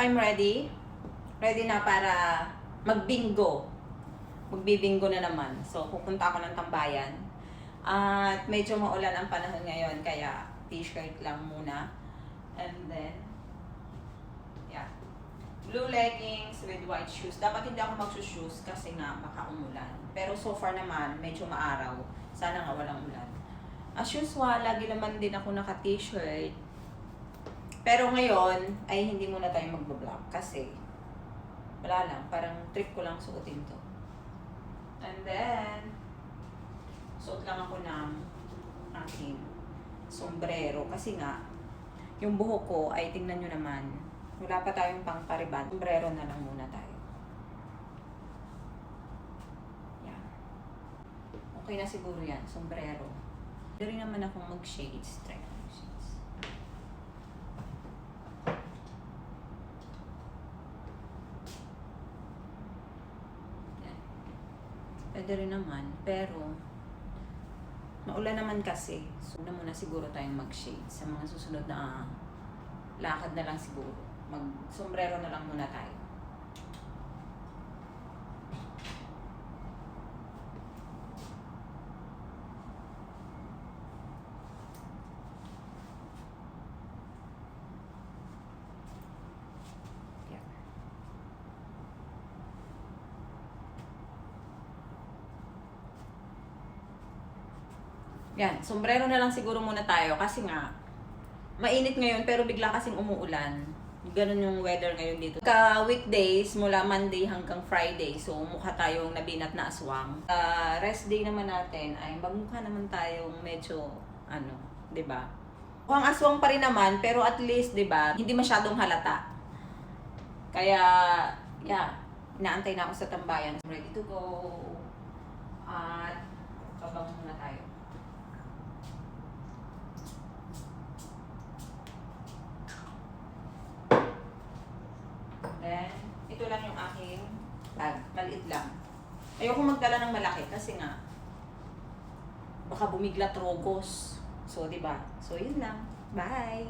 I'm ready. Ready na para magbingo. Magbibingo na naman. So, pupunta ako ng tambayan. At medyo maulan ang panahon ngayon, kaya t-shirt lang muna. And then, yeah. Blue leggings with white shoes. Dapat hindi ako magsushoes kasi nga baka umulan. Pero so far naman, medyo maaraw. Sana nga walang ulan. As usual, lagi naman din ako naka-t-shirt. Pero ngayon, ay hindi muna tayo magbablog kasi wala lang, parang trip ko lang suotin to. And then, suot lang ako ng aking sombrero kasi nga, yung buhok ko ay tingnan nyo naman, wala pa tayong pangpariban. Sombrero na lang muna tayo. Yan. Okay na siguro yan, sombrero. Hindi rin naman akong mag-shades. Try ko mag-shades. Yan. Pwede rin naman, pero maulan naman kasi. So, na muna siguro tayong mag-shades. Sa mga susunod na lakad na lang siguro. Mag-sombrero na lang muna tayo. Yan, sombrero na lang siguro muna tayo kasi nga mainit ngayon pero bigla kasing umuulan. Ganun yung weather ngayon dito. Weekdays mula Monday hanggang Friday, so mukha tayong nabinat na aswang. Rest day naman natin ay magmukha naman tayong medyo 'di ba? Mukhang aswang pa rin naman pero at least 'di ba, hindi masyadong halata. Kaya yeah, inaantay na ako sa tambayan. Ready to go. At kabang muna tayo. Then, ito lang yung aking bag. Maliit lang. Ayoko magdala ng malaki kasi nga baka bumigla trogos. So, 'di ba? So, yun lang. Bye.